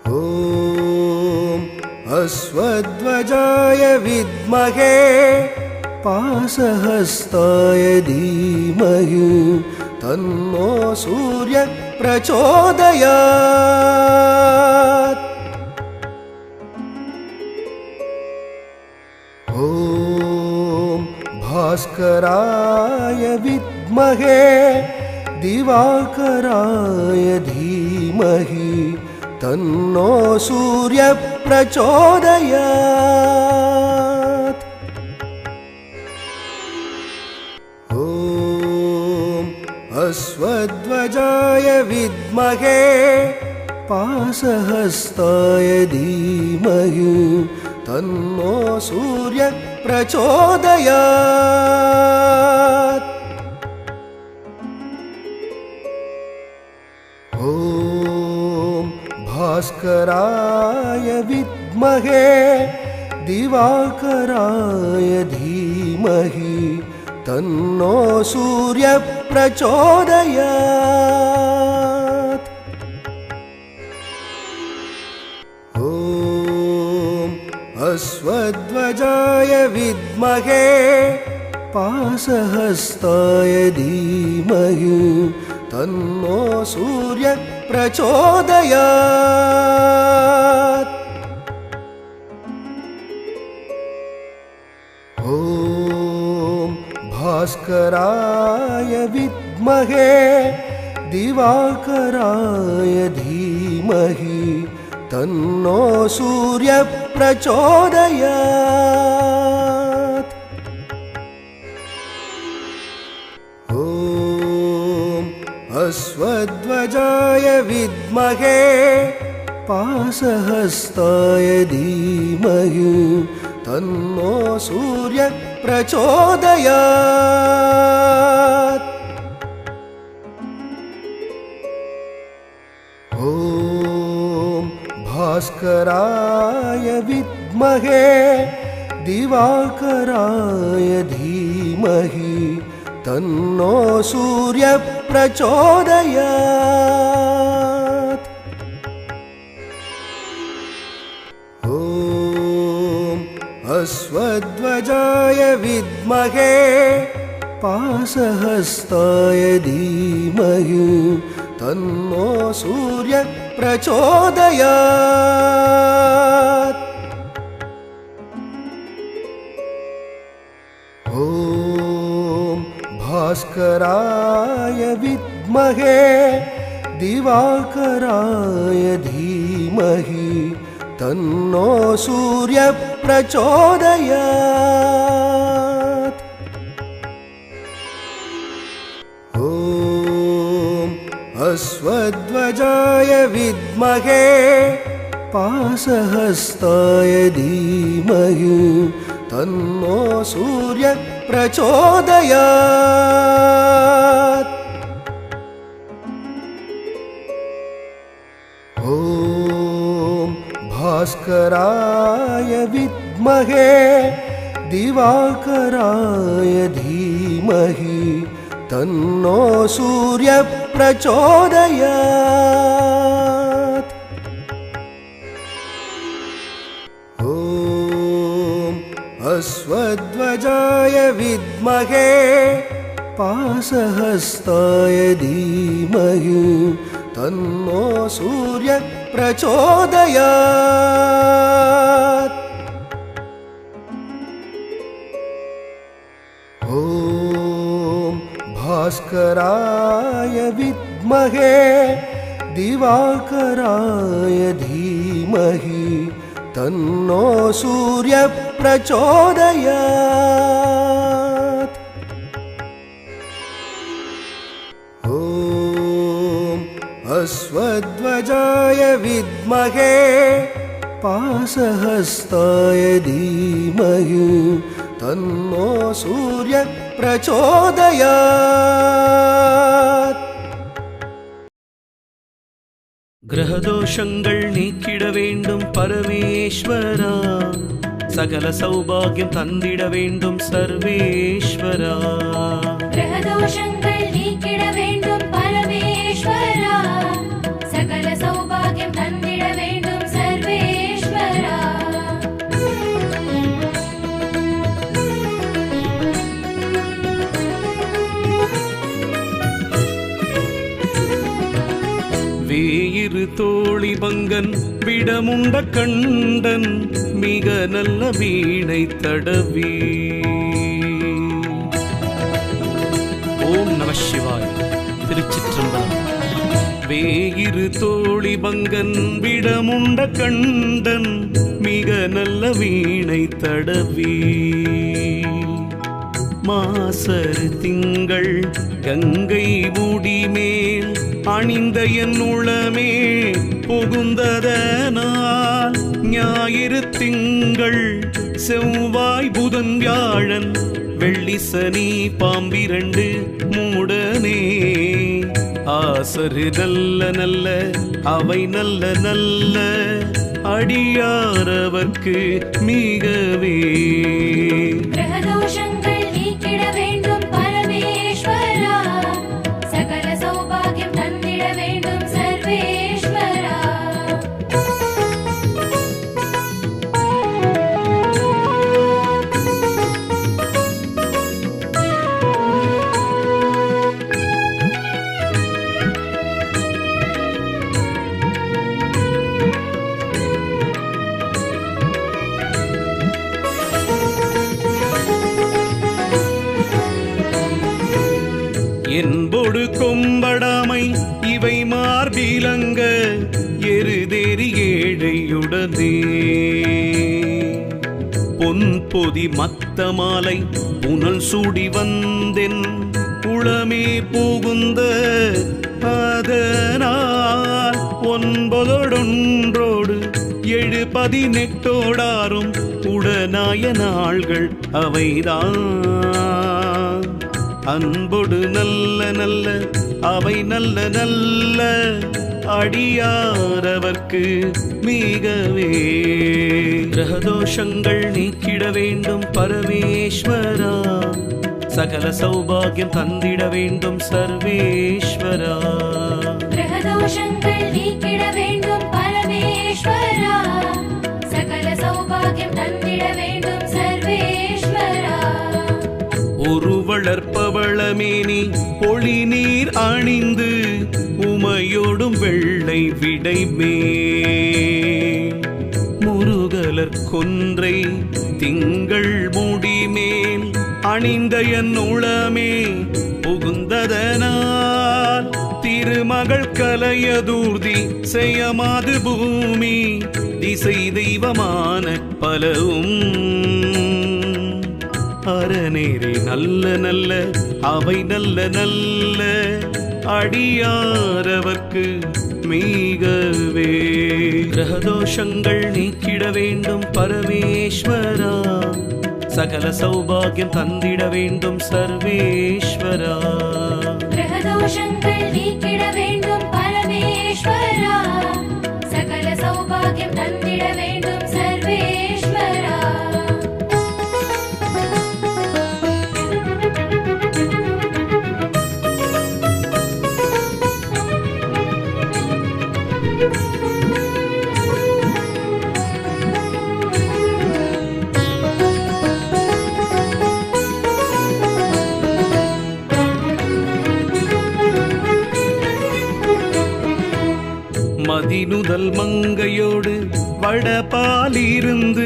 ॐ अश्वध्वजाय विद्महे पाशहस्ताय धीमहि तन्नो सूर्यः प्रचोदयात्। ॐ भास्कराय विद्महे दिवाकराय धीमहि तन्नो सूर्यः प्रचोदयात्। ॐ अश्वध्वजाय विद्महे पाशहस्ताय धीमहि तन्नो सूर्यः प्रचोदयात्। ॐ भास्कराय विद्महे दिवाकराय धीमहि तन्नो सूर्यः प्रचोदयात्। ॐ अश्वध्वजाय विद्महे पाशहस्ताय धीमहि तन्नो सूर्यः प्रचोदयात्। ॐ भास्कराय विद्महे दिवाकराय धीमहि तन्नो सूर्यः प्रचोदयात्। ॐ अश्वध्वजाय विद्महे पाशहस्ताय धीमहि तन्नो सूर्यः प्रचोदयात्। ॐ भास्कराय विद्महे दिवाकराय धीमहि तन्नो सूर्यः प्रचोदयात्। ॐ अश्वध्वजाय विद्महे पाशहस्ताय धीमहि तन्नो सूर्यः प्रचोदयात्। ॐ भास्कराय विद्महे दिवाकराय धीमहि तन्नो सूर्यः प्रचोदयात्। ॐ अश्वध्वजाय विद्महे पाशहस्ताय धीमहि तन्नो सूर्यः प्रचोदयात्। ॐ भास्कराय विद्महे दिवाकराय धीमहि तन्नो सूर्यः प्रचोदयात्। ॐ अश्वध्वजाय विद्महे पाशहस्ताय धीमहि तन्नो सूर्यः प्रचोदयात्। ॐ भास्कराय विद्महे दिवाकराय धीमहि तन्नो सूर्यः प्रचोदयात्। ॐ अश्वध्वजाय विद्महे पाशहस्ताय धीमहि तन्नो सूर्यः प्रचोदयात्। கிரகதோஷங்கள் நீக்கிட வேண்டும் பரமேஸ்வரா, சகல சௌபாகியம் தந்திட வேண்டும் சர்வேஸ்வரா. கிரகதோஷங்கள் நீக்கிட வேண்டும் பரமேஸ்வரா, சகல சௌபாகியம் தந்திட வேண்டும் வேயிரு தோழி பங்கன் விடமுண்ட கண்டன் மிக நல்ல வீணை தடவி. ஓம் நம சிவாய். திருச்சிற்றம்பலம். வேயிரு தோழி பங்கன் விடமுண்ட கண்டன் மிக நல்ல வீணை தடவி. மாசரு திங்கள் கங்கை முடிமேல் அணிந்த என் உளமே புகுந்ததனால் ஞாயிறு திங்கள் செவ்வாய் புதன் வியாழன் வெள்ளி சனி பாம்பிரண்டு மூடனே ஆசரு நல்ல நல்ல அவை நல்ல நல்ல அடியாரவர்க்கு மிகவே. கிரகதோஷங்கள் நீக்கிட வேண்டும் பரமேஸ்வரா, சகல சௌபாகியம் தந்திட வேண்டும் சர்வேஸ்வரா. என்பொடு கொம்படாமை இவை மார்பிலங்க எருதேறி ஏழையுடனே பொன் பொதி மத்த மாலை புனல் சூடி வந்தென் உளமே புகுந்த அதனால் 9 7 உடனாய நாள்கள் அவைதான். அன்பொடு நல்ல நல்ல அவை நல்ல நல்ல அடியாரவர்க்கு மிகவே. கிரகதோஷங்கள் நீக்கிட வேண்டும் பரமேஸ்வரா, சகல சௌபாகியம் தந்திட வேண்டும் சர்வேஸ்வரா. கிரகதோஷங்கள் நீக்கிட வேண்டும் பரமேஸ்வரா, சகல சௌபாகியம் தந்திட வேண்டும் சர்வேஸ்வரா. ஒரு வளர்ப்பவளமேனி ஒளி நீர் அணிந்து உமையோடும் வெள்ளை விடைமே முருகலர் கொன்றை திங்கள் முடிமேல் அணிந்த என் உளமே புகுந்ததனால் திருமகள் கலையதூர்தி செய்யமாது பூமி திசை தெய்வமான பலவும் அறநேரே நல்ல நல்ல அவை நல்ல நல்ல அடியாரவர்க்கு மிகவே. கிரகதோஷங்கள் நீக்கிட வேண்டும் பரமேஸ்வரா, சகல சௌபாகியம் தந்திட வேண்டும் சர்வேஸ்வரா. கிரகதோஷங்கள் நீக்கிட வேண்டும் பரமேஸ்வரா, சகல சௌபாகியம் தந்திட வேண்டும் சர்வேஸ்வரா. மதிநுதல் மங்கையோடு வடபாலிருந்து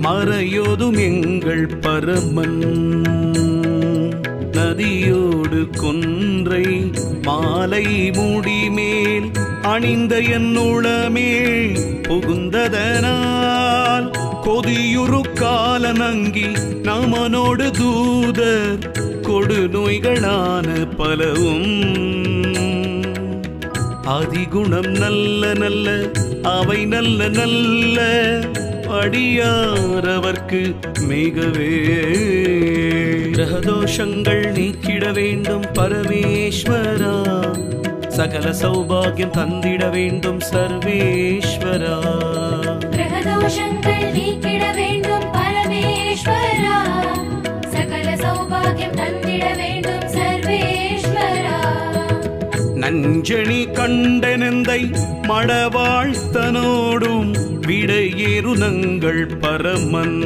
மறையோதும் எங்கள் பரமன் நதியோடு கொன்றை மாலை முடிமேல் அணிந்த என் உளமே புகுந்ததனால் கொதியுறு காலநங்கி நமனோடு தூதர் கொடு நோய்களான பலவும் அதிகுணம் நல்ல நல்ல அவை நல்ல நல்ல அடியாரவர்க்கு மிகவே. கிரகதோஷங்கள் நீக்கிட வேண்டும் பரமேஸ்வரா, சகல சௌபாகியம் தந்திட வேண்டும் சர்வேஸ்வரா. கிரகதோஷங்கள் நீக்கிட வேண்டும் பரமேஸ்வரா, சகல சௌபாகியம் தந்திட வேண்டும் சர்வேஸ்வரா. நஞ்சணி கண்டனந்தை மடவாழ்த்தனோடும் விடையேறுனங்கள் பரமன்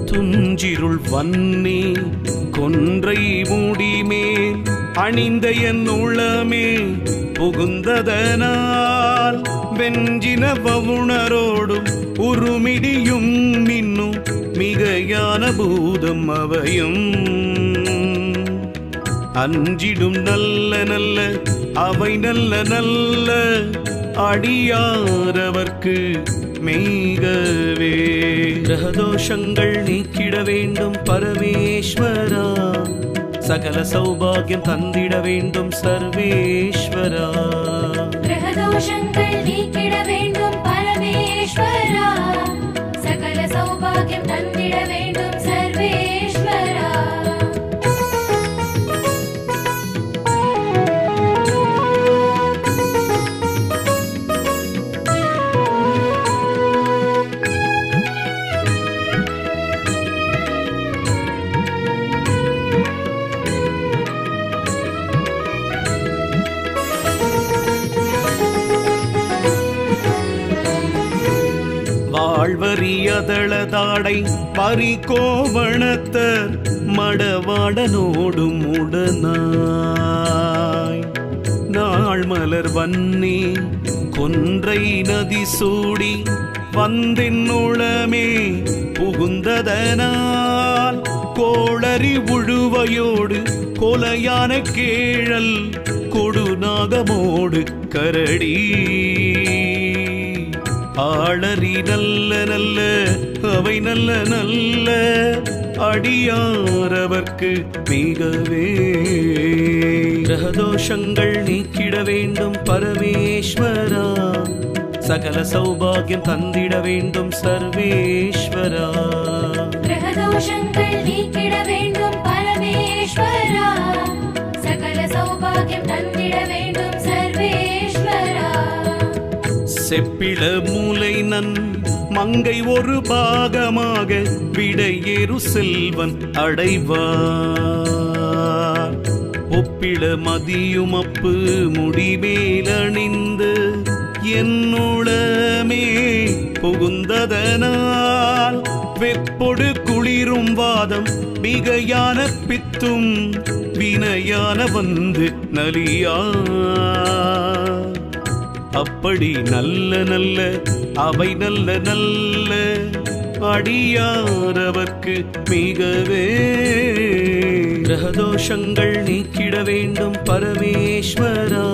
துஞ்சிருள் வன்னி கொன்றை முடிமேல் அணிந்த என் உளமே புகுந்ததனால் வெஞ்சின வவுணரோடும் உருமிடியும் இன்னும் மிகையான பூதம் அவையும் அஞ்சிடும் நல்ல நல்ல அவை நல்ல நல்ல அடியாரவர்க்கு மெய்கவே. கிரகதோஷங்கள் நீக்கிட வேண்டும் பரமேஸ்வரா, சகல சௌபாகியம் தந்திட வேண்டும் சர்வேஸ்வரா. கிரகதோஷங்கள் நீக்கிட வேண்டும் பரமேஸ்வரா, சகல சௌபாகியம் தந்திட வேண்டும் சர்வேஸ்வரா. வாழ்வறியதளதாடை பரிகோவணத்தர் மடவாடனோடும் உடனாய் நாள் மலர் வன்னி கொன்றை நதி சூடி வந்தென்னுளமே புகுந்ததனால் கோளறி உழுவையோடு கொலையான கேழல் கொடுநாகமோடு கரடி ஆளறி நல்ல நல்ல அவை நல்ல நல்ல அடியாரவர்க்கு மிகவே. கிரகதோஷங்கள் நீக்கிட வேண்டும் பரமேஸ்வரா, சகல சௌபாகியம் தந்திட வேண்டும் சர்வேஸ்வரா. கிரகதோஷங்கள் நீக்கிட வேண்டும் பரமேஸ்வரா, சகல சௌபாகியம் தந்திட வேண்டும் சர்வேஸ்வரா. செப்பிள மூலை நன் மங்கை ஒரு பாகமாக விடையேறு செல்வன் அடைவார். ஒப்பிள மதியுமப்பு முடிமேலணிந்து என்னுளமே புகுந்ததனால் வெப்பொடு குளிரும் வாதம் மிகையான பித்தும் வினையான வந்து நலியா. அப்படி நல்ல நல்ல அவை நல்ல நல்ல அடியாரவர்க்கு மிகவே. கிரகதோஷங்கள் நீக்கிட வேண்டும் பரமேஸ்வரா,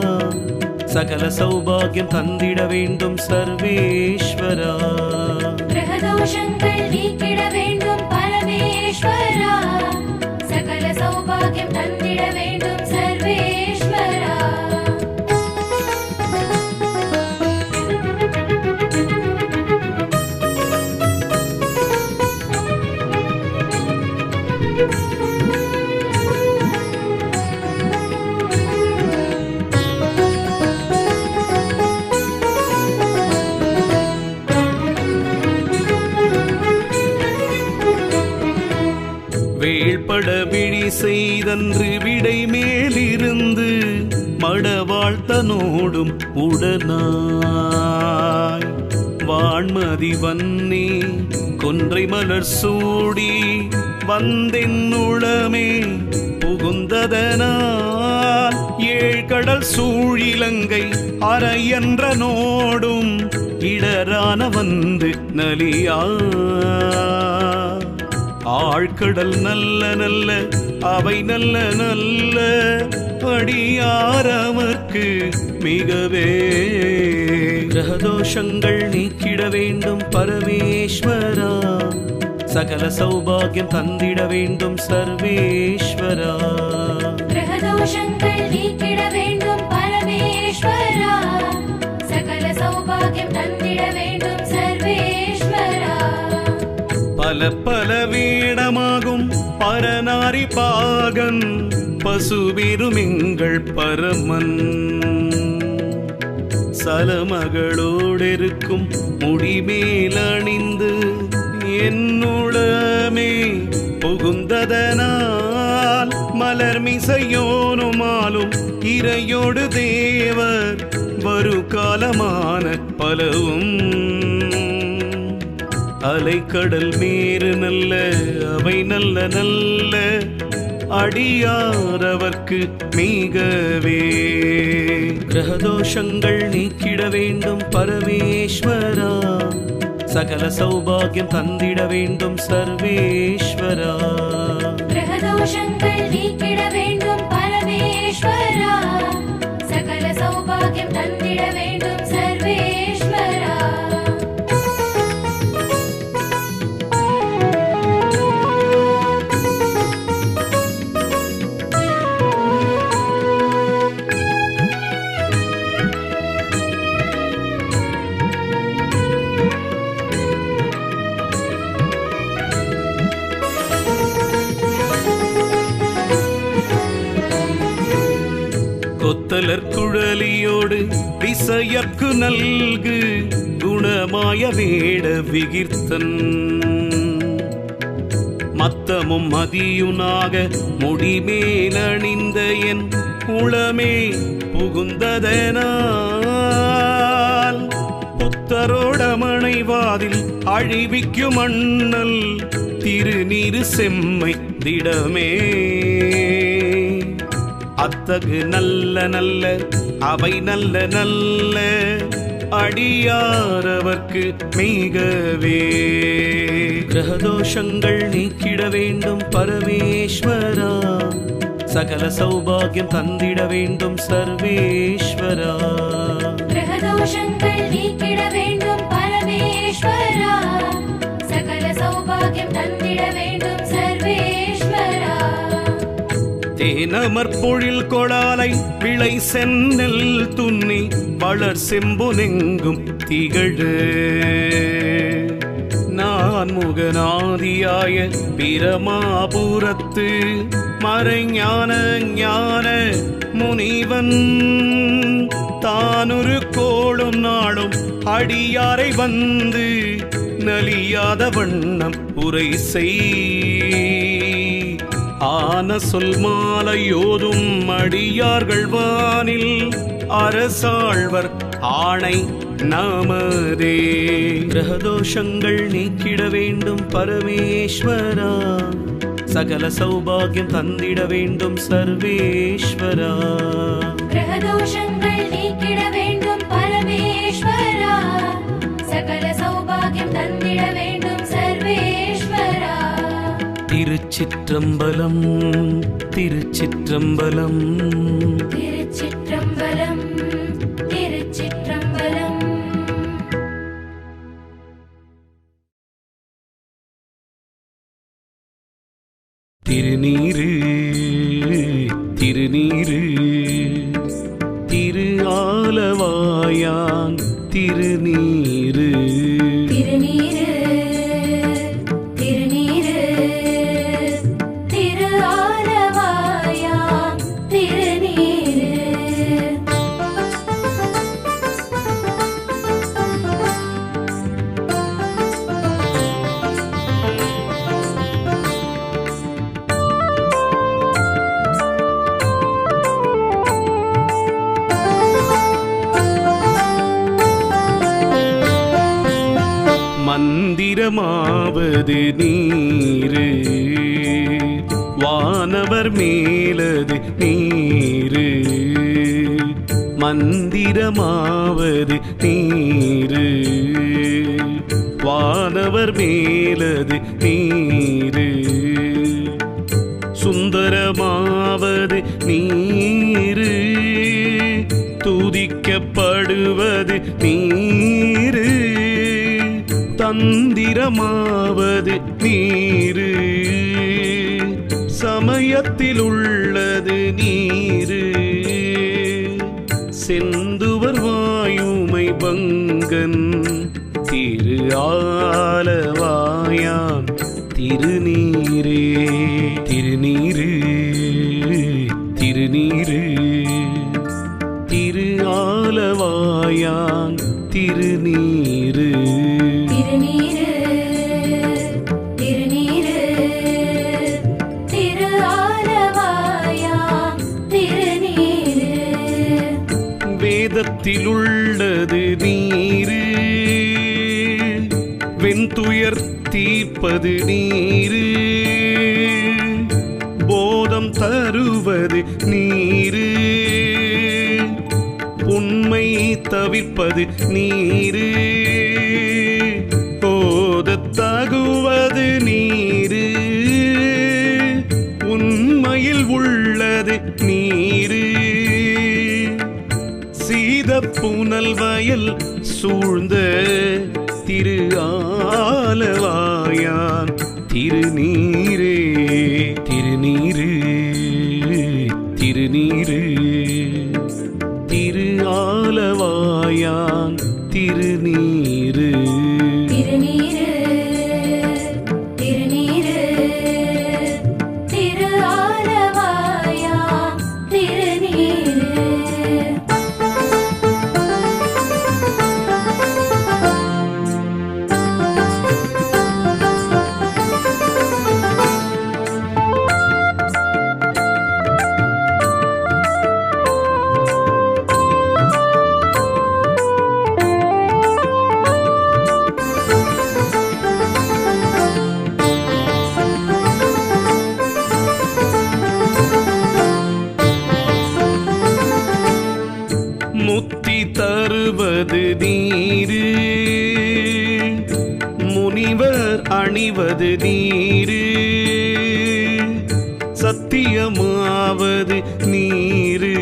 சகல சௌபாகியம் தந்திட வேண்டும் சர்வேஸ்வரா. கிரகதோஷங்கள் நீக்கிட வேண்டும் பரமேஸ்வரா, சகல சௌபாகியம் தந்திட வேண்டும் சர்வேஸ்வரா. வேள்பட விழி செய்தன்று விடை மேலிருந்து மடவாழ்த்தனோடும் உடனாய் வான்மதி வன்னி கொன்றை மலர் சூடி வந்தென்னுளமே புகுந்ததனால் ஏழ்கடல் சூழிலங்கை அரையன்ற நோடும் இடரான வந்து நலியா. ஆழ்கடல் நல்ல நல்ல அவை நல்ல நல்ல அடியாரவர்க்கு மிகவே. கிரகதோஷங்கள் நீக்கிட வேண்டும் பரமேஸ்வரா, சகல சௌபாகியம் தந்திட வேண்டும் சர்வேஸ்வரா. கிரகதோஷங்கள் நீக்கிட வேண்டும் பரமேஸ்வரா, சகல சௌபாகியம் தந்திட வேண்டும் சர்வேஸ்வரா. பல பல வீடமாகும் பரநாரி பாகன் பசுவிருமெங்கள் பரமன் சலமகளோடிருக்கும் முடிமேலணிந்து என்னுளமே புகுந்ததனால் மலர்மிசையோனுமாலும் இறையோடு தேவர் வரு காலமான பலவும் அலைக்கடல் மீறு நல்ல அவை நல்ல நல்ல அடியாரவர்க்கு மிகவே. கிரகதோஷங்கள் நீக்கிட வேண்டும் பரமேஸ்வரா, சகல சௌபாகியம் தந்திட வேண்டும் சர்வேஸ்வரா. கிரகதோஷங்கள் நீக்கிட வேண்டும் பரமேஸ்வரா, சகல சௌபாகியம் தந்திட வேண்டும் சர்வேஸ்வரா. கொத்தலர் குழலியோடு விசையக்கு நல்கு குணமாய வேட விகிர்த்தன். மத்தமும் மதியுனாக முடிமேலணிந்த என் உளமே புகுந்ததனால், புத்தரோடமனைவாதில் அழிவிக்கும் அண்ணல் திருநீரு செம்மை திடமே. அத்தகு நல்ல நல்ல அவை நல்ல நல்ல அடியாரவர்க்கு மிகவே. கிரகதோஷங்கள் நீக்கிட வேண்டும் பரமேஸ்வரா, சகல சௌபாகியம் தந்திட வேண்டும் சர்வேஸ்வரா. கிரகதோஷங்கள் நீக்கிட வேண்டும் பரமேஸ்வரா, சகல சௌபாகியம் தந்திட வேண்டும் சர்வேஸ்வரா. தேனமர்பொழில் கொடாலை விளை சென்னல் துன்னி வளர் செம்புனெங்கும் திகழு. நான் முகநாதியாய பிரமாபுரத்து மறைஞான ஞான முனிவன், தானொரு கோளும் நாளும் அடியாரை வந்து நலியாத வண்ணம் உரை செய். ஆன சொல் மாலையோதும் அடியார்கள் வானில் அரசாழ்வர் ஆணை நமதே. கிரகதோஷங்கள் நீக்கிட வேண்டும் பரமேஸ்வரா, சகல சௌபாகியம் தந்திட வேண்டும் சர்வேஸ்வரா. கிரகதோஷங்கள் நீக்கிட வேண்டும் பரமேஸ்வரா, சகல சௌபாகியம் தந்திட வேண்டும் சர்வேஸ்வரா. திருச்சிற்றம்பலம் திருச்சிற்றம்பலம் திருச்சிற்றம்பலம் திருச்சிற்றம்பலம். திருநீரு திருநீரு திரு ஆலவாயான் திருநீரு. திருநீரு திருநீரு திரு ஆலவாயா திருநீரு. மந்திரமாவது நீரு, வானவர் மேலது நீரு. மந்திரமாவது நீரு, வானவர் மேலது நீரு. சுந்தரமாவது நீரு, துதிக்கப்படுவது நீரு. தந்திரமாவது நீரு, சமயத்தில் உள்ளது நீரு. செந்துவர் வாயுமை பங்கன் திரு ஆலவாயான் திருநீரே. திருநீரு திருநீரு திரு ஆலவாயான் திருநீரு. திருநீரு திருநீரு திரு ஆலவாயா திருநீரு. வேதத்தில் உள்ளது நீரு, வெண்துயர் தீர்ப்பது நீரு. போதம் தருவது நீரு உண்மை தவிர்ப்பது நீரு ஓதத் தகுவது நீரு உண்மையில் உள்ளது நீரு சீத புனல் வயல் சூழ்ந்த திரு ஆலவாயான் திருநீரே திருநீரு திருநீரு திரு ஆலவாயான் திருநீரு திருநீரு திருநீரு திரு ஆலவாயா திருநீரு முத்தி தருவது நீரு முனிவர் அணிவது நீரு சத்தியமாவது நீரு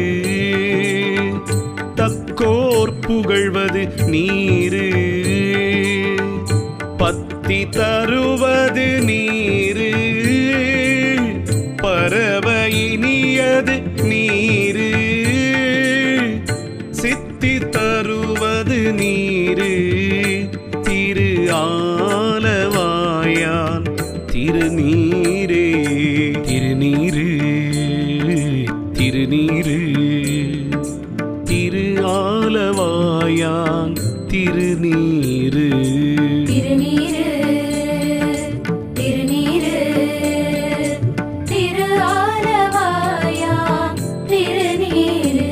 தக்கோர் புகழ்வது நீரு பத்தி தருவது நீரு பரவ இனியது நீரு சித்தி தருவது நீரு திரு ஆலவாயான் திருநீரே திருநீரு திருநீரு திரு ஆலவாயான் திருநீரு திருநீரு திருநீரு திரு ஆலவாயா திருநீரு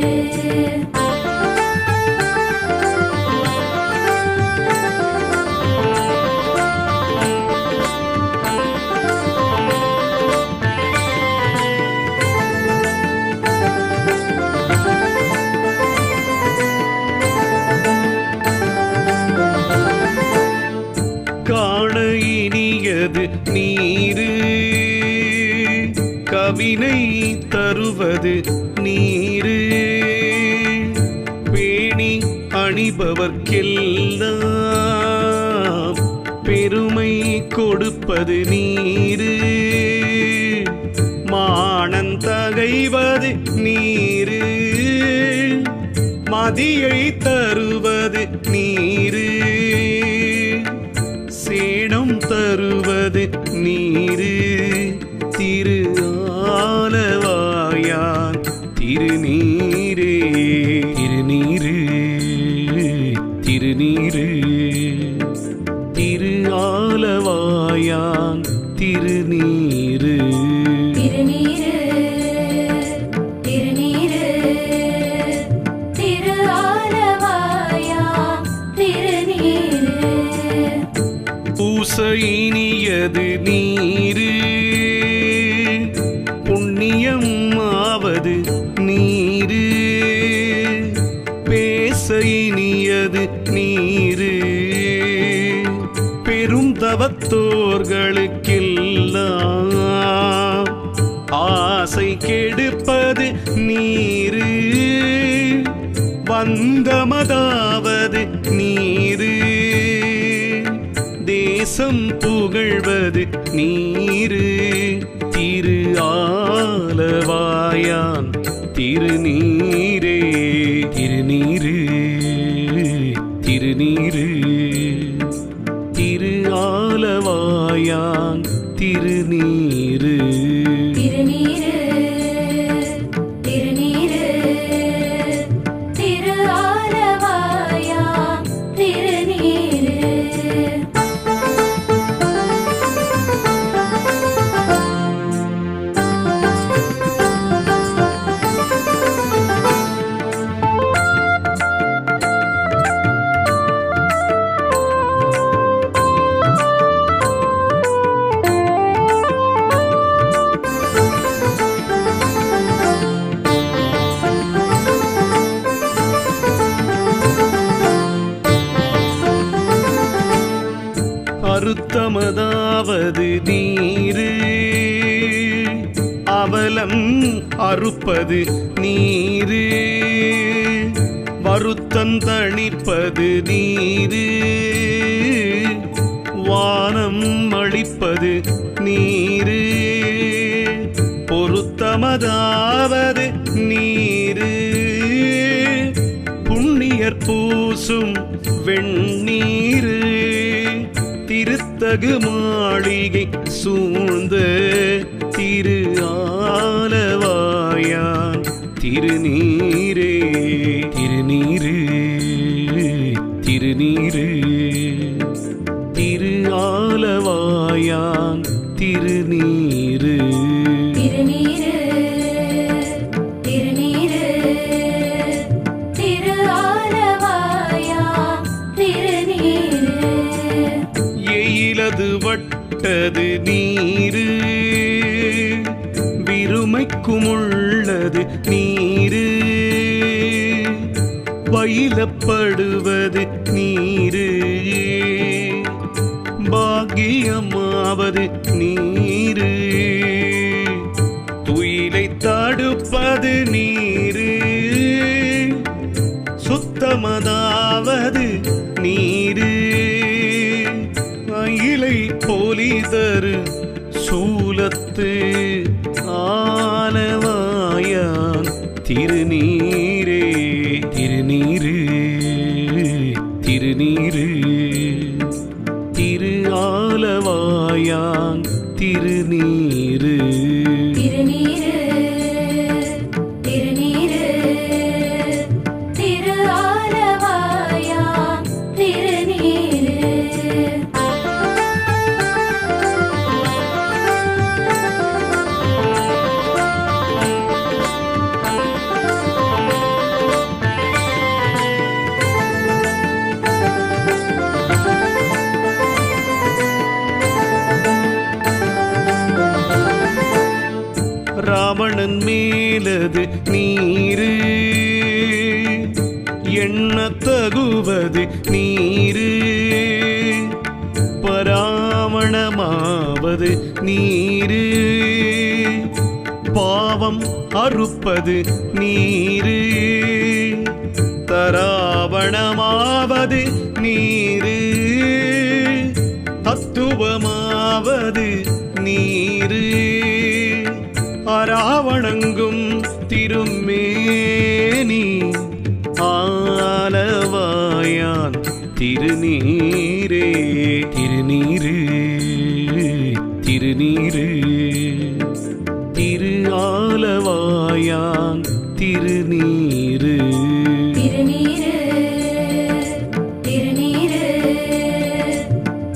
காண இனியது நீரு கவினை தருவது நீரு பேணி அணிபவர்க்கெல்லாம் பெருமை கொடுப்பது நீரு மானந்தகைவது நீரு மதியை தருவது நீரு சேணம் தருவது நீரு திரு ஆலவாயான் திருநீரே திருநீரு திருநீரு திரு ஆலவாயான் திருநீரு திருநீரு திருநீரு திரு ஆலவாயா திருநீரு பூசையினியது நீரு புண்ணியம் ஆவது நீரு பேசையினியது நீரு பெரும் தவத்தோர்களுக்கெல்லாம் ஆசை கெடுப்பது நீரு வந்தமதாவது நீரு தேசம் புகழ்வது நீரு திரு ஆலவாயான் திருநீரே திருநீரு திருநீரு திரு ஆலவாயான் திருநீரு திருநீரு திருநீரு திரு ஆலவாயா திருநீரு நீரு, அவலம் அறுப்பது நீரு, வருத்தம் தணிப்பது நீரு, வானம் அளிப்பது நீரு, பொருத்தமதாவது நீரு, புண்ணியர் பூசும் வெண்ணீரு, திருத்தகு மாளிகை சூழ்ந்த திரு ஆலவாயான் திருநீரே. திருநீரு திருநீரு திரு ஆலவாயான் திருநீரு. திருநீரு திருநீரு திரு ஆலவாயா திருநீரு. எயிலது வட்டது நீரு, விருமைக்குமுள்ளது நீரு, பயிலப்படுவது நீரு, பாக்கியமாவது நீரு, துயிலை தடுப்பது நீரு, சுத்தமதாவது நீரு, அயிலை போலிதரு சூலத்து ஆலவாயான் திருநீரே. திருநீரு திருநீரு திரு ஆலவாயான் திருநீரு. திருநீரு திருநீரு திரு ஆலவாயா திருநீரு. ராவணன் மேலது நீரு, எண்ணத்தகுவது நீரு, பராவணமாவது நீரு, பாவம் அறுப்பது நீரு, தராவணமாவது நீரு, தத்துவமாவது நீரு, அராவணங்கும் திருமேனி ஆலவாயான் திருநீரே. திருநீரு திருநீரு திரு ஆலவாயான் திருநீரு. திருநீரு திருநீரு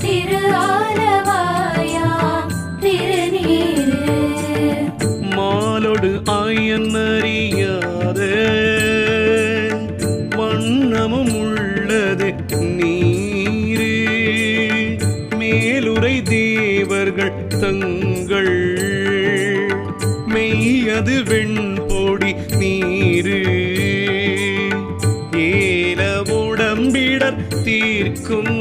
திரு ஆலவாயா திருநீரு. மாலோடு ஆயனறியாத வண்ணமும் உள்ளது நீரு, மேலுரை தேவர்கள் தங்கள் மெய்யது வெண்பொடி நீரு, ஏல உடம்பிடர் தீர்க்கும்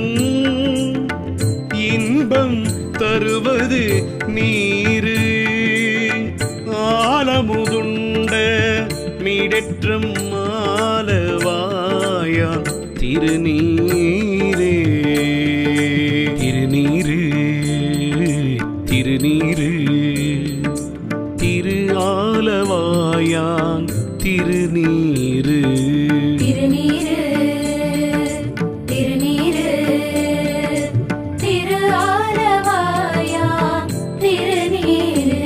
இன்பம் தருவது நீரு, ஆலமுதுண்ட மீடற்றும் ஆலவாயா திருநீரே. திருநீரு திருநீரு திரு ஆலவாயான் திருநீரு. திருநீரு திருநீரு திரு ஆலவாயா திருநீரு.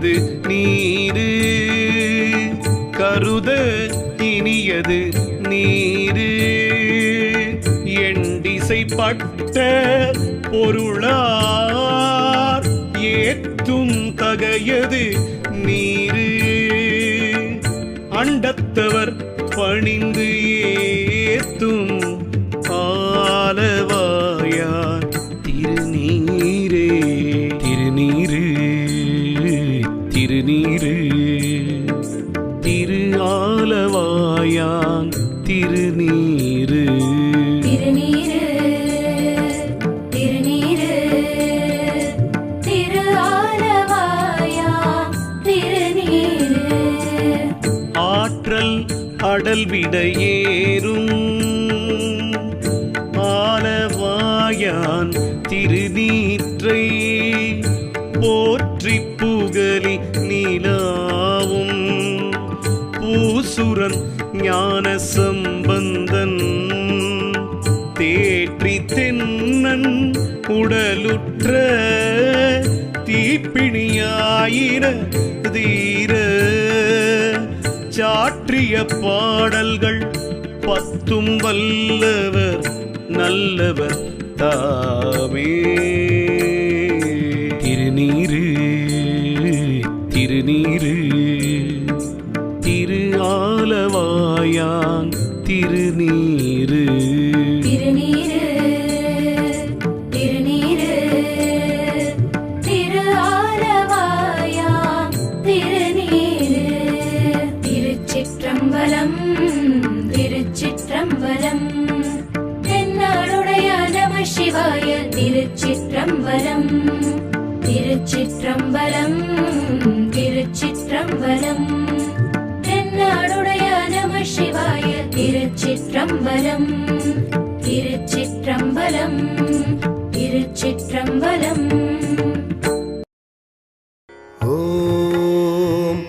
இனிப்பது நீரு கருத இனியது நீரு எண்டிசைப்பட்ட பொருளார் ஏத்தும் தகையது நீரு அண்டத்தவர் பணிந்து ஏத்தும் ஆலவாயார் திருநீரே திருநீரு திருநீரு திரு ஆலவாயான் திருநீரு திருநீரு திருநீரு திரு ஆலவாயா திருநீரு ஆற்றல் அடல் விடையேறும் ஆலவாயான் திருநீற்றை போற்றி புகழி நீலாவும் பூசுரன் ஞான சம்பந்தன் தேற்றி தென்னன் உடலுற்ற தீப்பிணியாயிர தீர சாற்றிய பாடல்கள் பத்தும் வல்லவர் நல்லவர் தாமே திருநீரு திருநீரு திரு ஆலவாயான் திருநீரு திருநீரு திருநீரு திரு ஆலவாயா திருநீரு திருச்சிற்றம்பலம் திருச்சிற்றம்பலம் தென்னாடுடைய நம சிவாய திருச்சிற்றம்பலம் திருச்சிற்றம்பலம் திருச்சிற்றம்பலம் தென்னாடுடைய நம சிவாய திருச்சிற்றம்பலம் திருச்சிற்றம்பலம் திருச்சிற்றம்பலம் ஓம்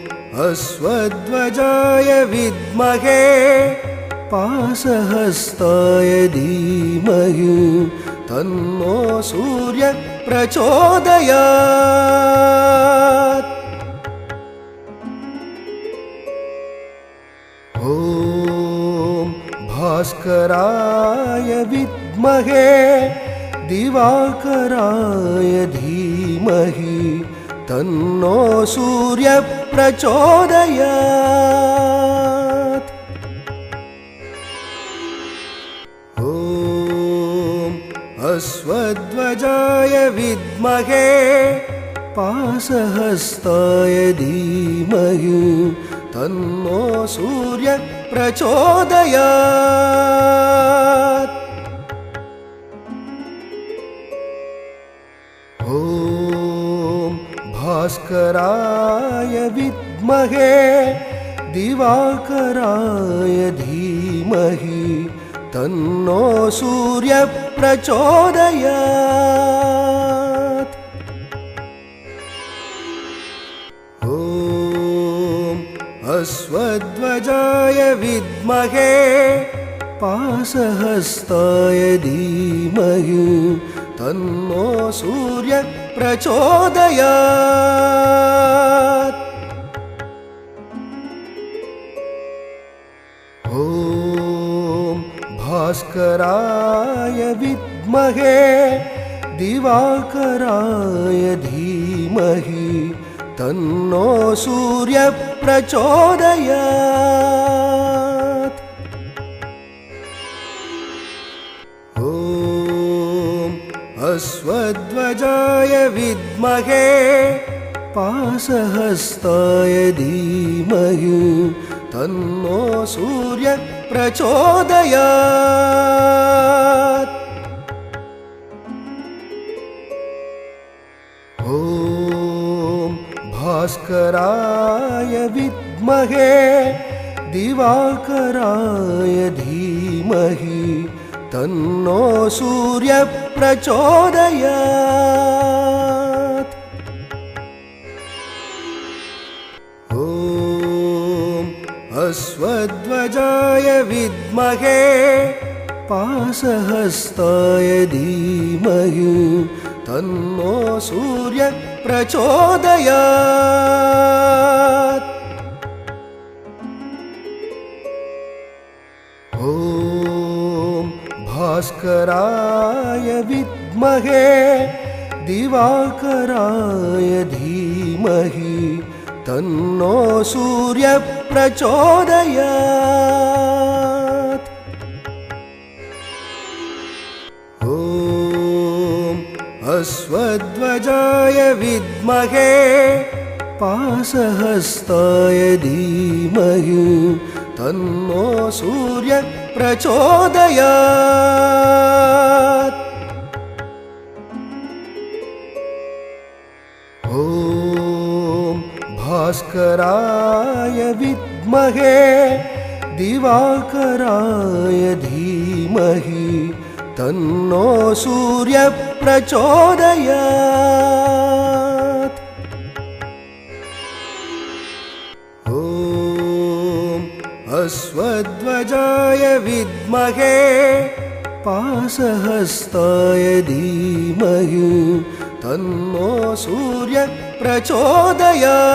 அஸ்வத்வஜாய வித்மகே பாசஹஸ்தாய தீமஹி தன்னோ சூர்ய பிரச்சோதயாத் ஓம் பாஸ்கராய வித்மகே திவாகராய தீமஹி தன்னோ சூர்ய பிரச்சோதயாத் ஓம் அஸ்வத்வஜாய வித்மகே பாசஹஸ்தாய தீமஹி தன்னோ சூர்ய பிரச்சோதயாத் ஓம் பாஸ்கராய வித்மகே திவாகராய தீமஹி தன்னோ சூர்ய பிரச்சோதயாத் ஓம் அஸ்வத்வஜாய வித்மகே பாசஹஸ்தாய தீமஹி தன்னோ சூர்ய பிரச்சோதயாத் ஓம் பாஸ்கராய வித்மகே திவாகராய தீமஹி தன்னோ சூர்ய பிரச்சோதயாத் ஓம் அஸ்வத்வஜாய வித்மகே பாசஹஸ்தாய தீமஹி தன்னோ சூர்ய பிரச்சோதயாத் ஓம் பாஸ்கராய வித்மகே திவாகராய தீமஹி தன்னோ சூர்ய பிரச்சோதயாத் ஓம் அஸ்வத்வஜாய வித்மகே பாசஹஸ்தாய தீமஹி தன்னோ சூர்ய प्रचोदयात् ॐ भास्कराय विद्महे दिवाकराय धीमहि तन्नो सूर्यः प्रचोदयात् ॐ अश्वध्वजाय विद्महे पाशहस्ताय धीमहि तन्नो सूर्यः प्रचोदयात् ॐ भास्कराय विद्महे दिवाकराय धीमहि तन्नो सूर्यः प्रचोदयात् ॐ अश्वध्वजाय विद्महे पाशहस्ताय धीमहि तन्नो सूर्यः प्रचोदयात्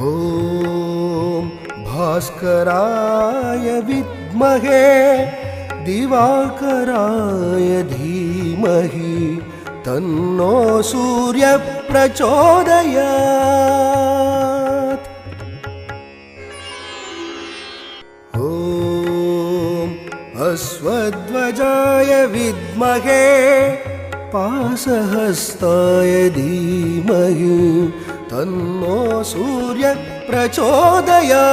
ॐ भास्कराय विद्महे दिवाकराय धीमहि तन्नो सूर्यः प्रचोदयात् ॐ अश्वध्वजाय विद्महे पाशहस्ताय धीमहि तन्नो सूर्यः प्रचोदयात्